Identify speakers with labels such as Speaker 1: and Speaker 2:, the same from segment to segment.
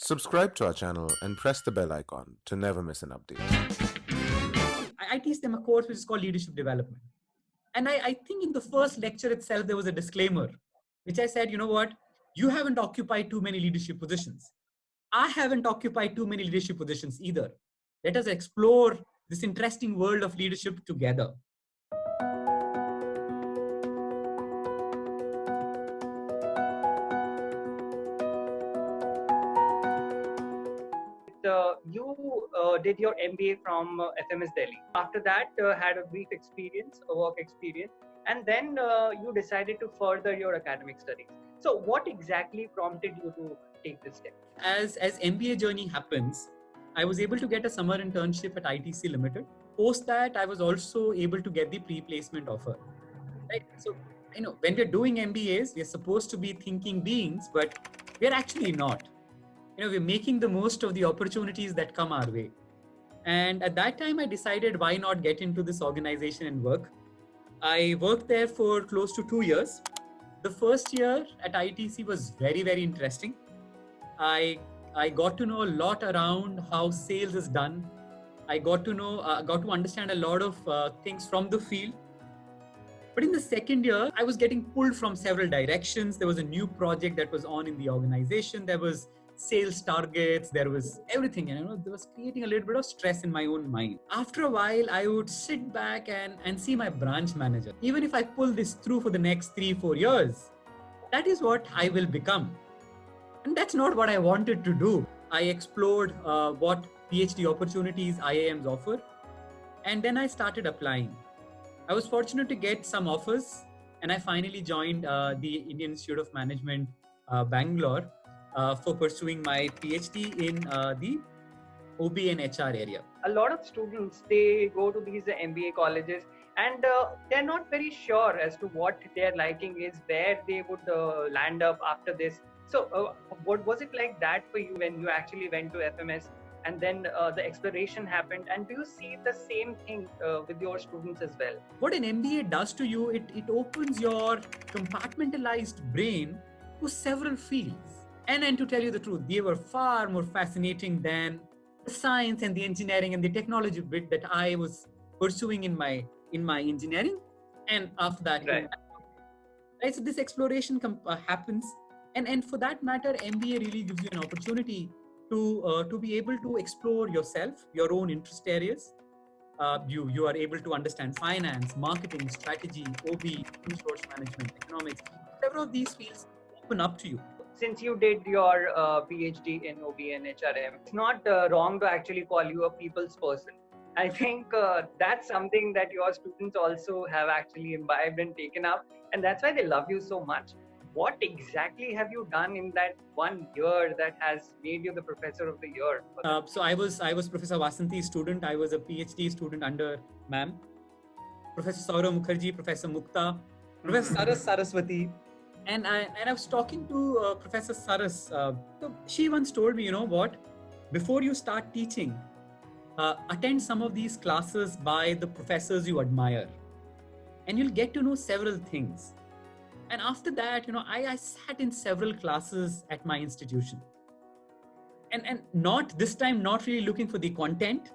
Speaker 1: Subscribe to our channel and press the bell icon to never miss an update.
Speaker 2: I teach them a course which is called leadership development. And I think in the first lecture itself, there was a disclaimer, which I said, you know what, you haven't occupied too many leadership positions. I haven't occupied too many leadership positions either. Let us explore this interesting world of leadership together.
Speaker 3: You did your MBA from FMS Delhi. After that, had a brief experience, a work experience, and then you decided to further your academic studies. So, what exactly prompted you to take this step?
Speaker 2: As MBA journey happens, I was able to get a summer internship at ITC Limited. Post that, I was also able to get the pre-placement offer. Right. So, when we're doing MBAs, we're supposed to be thinking beings, but we're actually not. We're making the most of the opportunities that come our way. And at that time, I decided why not get into this organization and work. I worked there for close to 2 years. The first year at ITC was very, very interesting. I got to know a lot around how sales is done. I got to understand a lot of things from the field. But in the second year, I was getting pulled from several directions. There was a new project that was on in the organization. There was sales targets, there was everything, there was creating a little bit of stress in my own mind. After a while, I would sit back and see my branch manager. Even if I pull this through for the next 3-4 years, that is what I will become. And that's not what I wanted to do. I explored what PhD opportunities IIMs offer. And then I started applying. I was fortunate to get some offers, and I finally joined the Indian Institute of Management, Bangalore, for pursuing my PhD in the OB and HR area.
Speaker 3: A lot of students, they go to these MBA colleges and they're not very sure as to what their liking is, where they would land up after this. So what was it like that for you when you actually went to FMS and then the exploration happened? And do you see the same thing with your students as well?
Speaker 2: What an MBA does to you, it opens your compartmentalized brain to several fields. And to tell you the truth, they were far more fascinating than the science and the engineering and the technology bit that I was pursuing in my engineering. And after that, right? So this exploration happens, and for that matter, MBA really gives you an opportunity to be able to explore yourself, your own interest areas. You are able to understand finance, marketing, strategy, OB, resource management, economics. Several of these fields open up to you.
Speaker 3: Since you did your PhD in OB and HRM, it's not wrong to actually call you a people's person. I think that's something that your students also have actually imbibed and taken up, and that's why they love you so much. What exactly have you done in that 1 year that has made you the Professor of the Year?
Speaker 2: So I was Professor Vasanti's student. I was a PhD student under ma'am, Professor Saurav Mukherjee, Professor Mukta, Professor Saras Saraswati. And I was talking to Professor Saras. So she once told me, you know what, before you start teaching, attend some of these classes by the professors you admire, and you'll get to know several things. And after that, I sat in several classes at my institution. And not this time, not really looking for the content,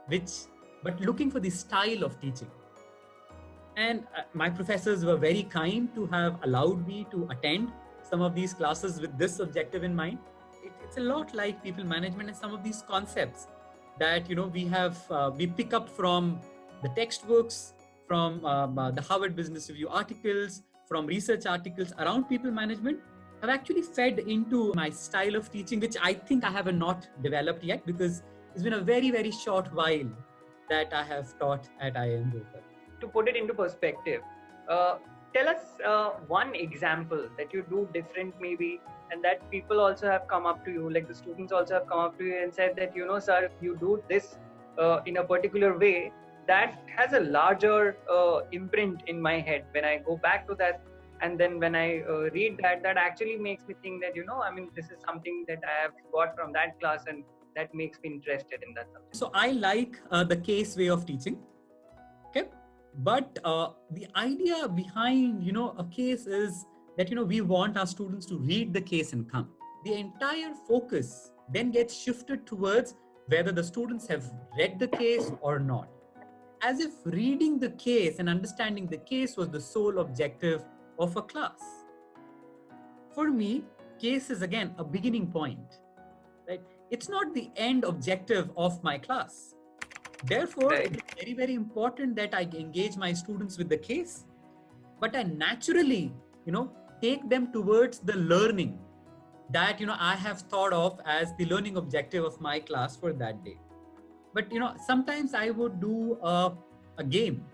Speaker 2: but looking for the style of teaching. And my professors were very kind to have allowed me to attend some of these classes with this objective in mind. It's a lot like people management and some of these concepts that we pick up from the textbooks, from the Harvard Business Review articles, from research articles around people management, have actually fed into my style of teaching, which I think I have not developed yet because it's been a very, very short while that I have taught at IIM Bhopal.
Speaker 3: To put it into perspective, tell us one example that you do different maybe, and that people also have come up to you, like the students also have come up to you and said that, sir, you do this in a particular way that has a larger imprint in my head. When I go back to that and then when I read that actually makes me think that, this is something that I have got from that class and that makes me interested in that subject.
Speaker 2: So I like the case way of teaching. Okay. But the idea behind, a case is that, we want our students to read the case and come. The entire focus then gets shifted towards whether the students have read the case or not. As if reading the case and understanding the case was the sole objective of a class. For me, case is again a beginning point, right? It's not the end objective of my class. Therefore,
Speaker 3: Right.
Speaker 2: it's very, very important that I engage my students with the case, but I naturally, take them towards the learning that, I have thought of as the learning objective of my class for that day. But, sometimes I would do a game.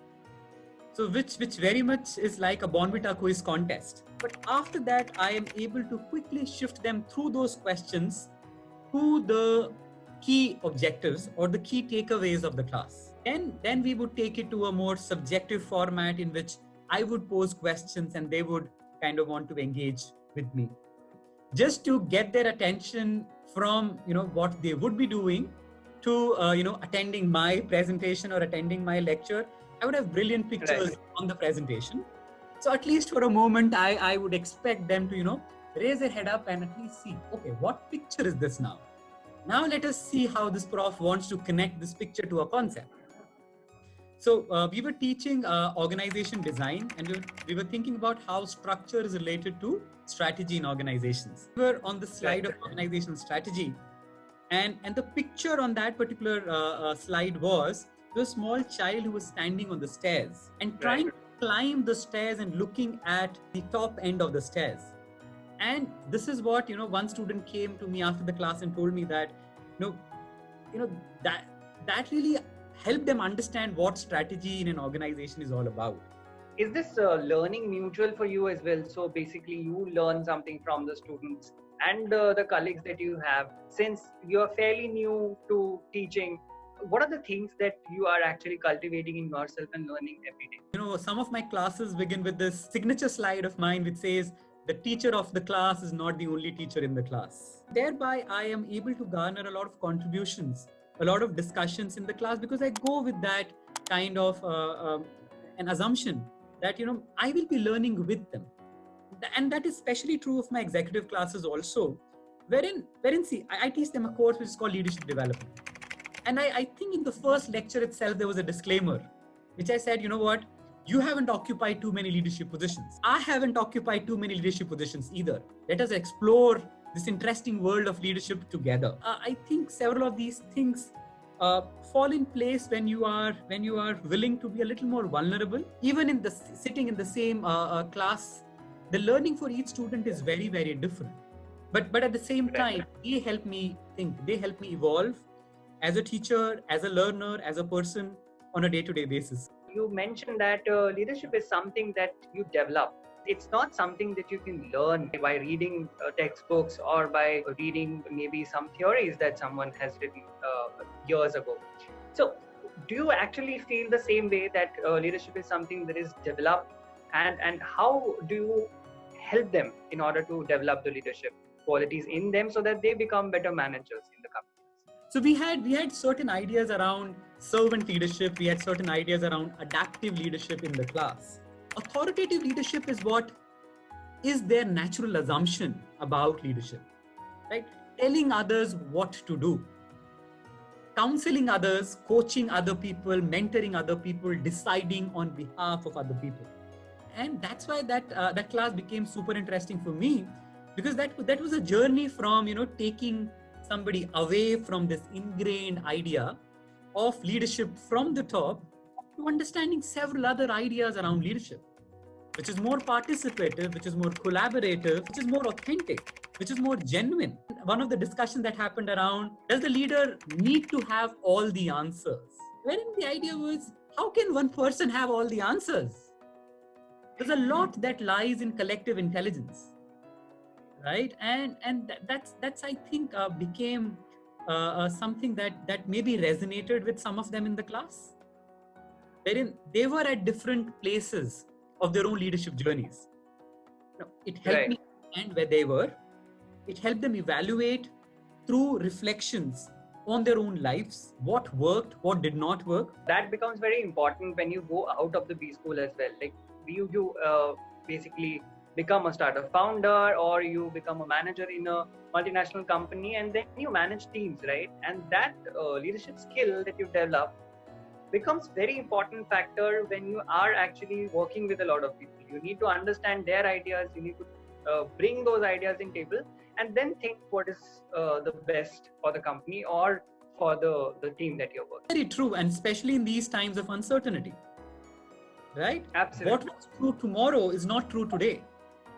Speaker 2: So which very much is like a Bonvita quiz contest. But after that, I am able to quickly shift them through those questions to the key objectives or the key takeaways of the class. And then we would take it to a more subjective format in which I would pose questions and they would kind of want to engage with me. Just to get their attention from, what they would be doing to, attending my presentation or attending my lecture, I would have brilliant pictures on the presentation. So at least for a moment, I would expect them to, raise their head up and at least see, okay, what picture is this now? Now let us see how this prof wants to connect this picture to a concept. So we were teaching organization design, and we were thinking about how structure is related to strategy in organizations. We were on the slide of organizational strategy, and the picture on that particular slide was the small child who was standing on the stairs and trying to climb the stairs and looking at the top end of the stairs. And this is what, one student came to me after the class and told me that, that really helped them understand what strategy in an organization is all about.
Speaker 3: Is this learning mutual for you as well? So basically you learn something from the students and the colleagues that you have. Since you're fairly new to teaching, what are the things that you are actually cultivating in yourself and learning every day?
Speaker 2: Some of my classes begin with this signature slide of mine which says, the teacher of the class is not the only teacher in the class. Thereby, I am able to garner a lot of contributions, a lot of discussions in the class, because I go with that kind of an assumption that, I will be learning with them. And that is especially true of my executive classes also, wherein see, I teach them a course which is called leadership development. And I think in the first lecture itself, there was a disclaimer, which I said, you haven't occupied too many leadership positions. I haven't occupied too many leadership positions either. Let us explore this interesting world of leadership together. I think several of these things fall in place when you are willing to be a little more vulnerable. Even in the sitting in the same class, the learning for each student is very, very different. But at the same time, they help me think. They help me evolve as a teacher, as a learner, as a person on a day-to-day basis.
Speaker 3: You mentioned that leadership is something that you develop. It's not something that you can learn by reading textbooks or by reading maybe some theories that someone has written years ago. So do you actually feel the same way that leadership is something that is developed, and how do you help them in order to develop the leadership qualities in them so that they become better managers in the company?
Speaker 2: So we had certain ideas around servant leadership. We had certain ideas around adaptive leadership in the class. Authoritative leadership is what is their natural assumption about leadership, right? Telling others what to do, counseling others, coaching other people, mentoring other people, deciding on behalf of other people. And that's why that class became super interesting for me, because that was a journey from taking somebody away from this ingrained idea of leadership from the top to understanding several other ideas around leadership, which is more participative, which is more collaborative, which is more authentic, which is more genuine. One of the discussions that happened around, does the leader need to have all the answers? Wherein the idea was, how can one person have all the answers? There's a lot that lies in collective intelligence. Right, and that's I think became something that maybe resonated with some of them in the class. Wherein they were at different places of their own leadership journeys. It helped me understand where they were. It helped them evaluate through reflections on their own lives, what worked, what did not work.
Speaker 3: That becomes very important when you go out of the B school as well. Like you basically become a startup founder, or you become a manager in a multinational company, and then you manage teams, right? And that leadership skill that you develop becomes very important factor when you are actually working with a lot of people. You need to understand their ideas, you need to bring those ideas in table, and then think what is the best for the company or for the team that you're working.
Speaker 2: Very true, and especially in these times of uncertainty, right?
Speaker 3: Absolutely.
Speaker 2: What was true tomorrow is not true today.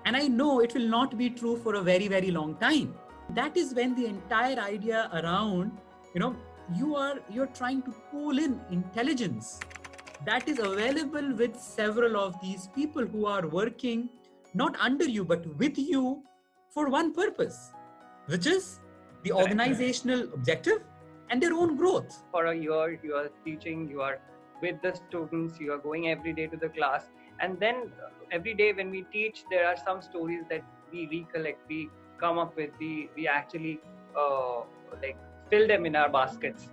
Speaker 2: And I know it will not be true for a very, very long time. That is when the entire idea around, you're trying to pull in intelligence that is available with several of these people who are working not under you, but with you for one purpose, which is the organizational objective and their own growth.
Speaker 3: For a year, you are teaching, you are with the students, you are going every day to the class. And then every day when we teach, there are some stories that we recollect, we come up with, we actually fill them in our baskets.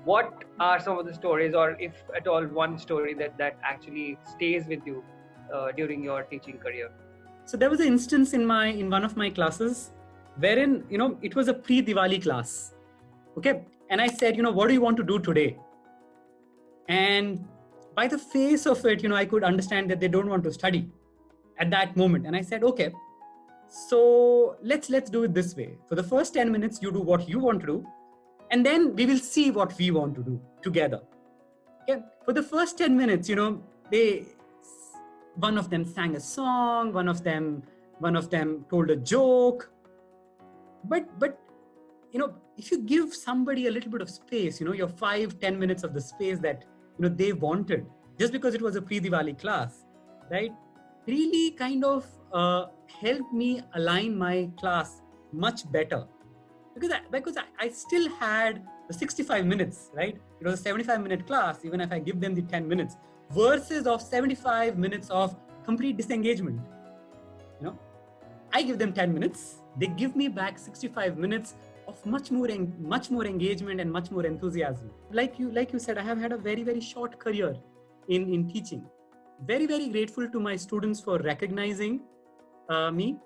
Speaker 3: What are some of the stories, or if at all one story that actually stays with you during your teaching career?
Speaker 2: So there was an instance in one of my classes wherein, it was a pre-Diwali class. Okay. And I said, what do you want to do today? And by the face of it, I could understand that they don't want to study at that moment. And I said, okay, so let's do it this way. For the first 10 minutes, you do what you want to do. And then we will see what we want to do together. Okay. For the first 10 minutes, one of them sang a song, one of them told a joke. But if you give somebody a little bit of space, your 5-10 minutes of the space that they wanted, just because it was a pre-Diwali class, right? Really kind of helped me align my class much better. Because I still had the 65 minutes, right? It was a 75-minute class, even if I give them the 10 minutes, versus of 75 minutes of complete disengagement. I give them 10 minutes, they give me back 65 minutes of much more engagement and much more enthusiasm. Like you said, I have had a very, very short career in teaching. Very, very grateful to my students for recognizing me,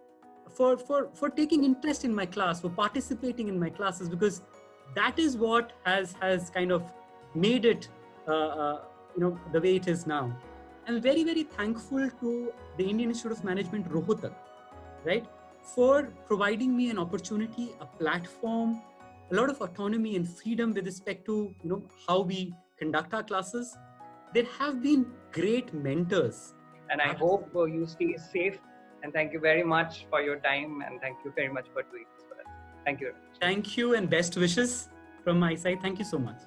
Speaker 2: for taking interest in my class, for participating in my classes, because that is what has kind of made it the way it is now. I'm very, very thankful to the Indian Institute of Management, Rohtak, right, for providing me an opportunity, a platform, a lot of autonomy and freedom with respect to how we conduct our classes. There have been great mentors.
Speaker 3: And I hope you stay safe. And thank you very much for your time. And thank you very much for doing this for us. Thank you very much.
Speaker 2: Thank you, and best wishes from my side. Thank you so much.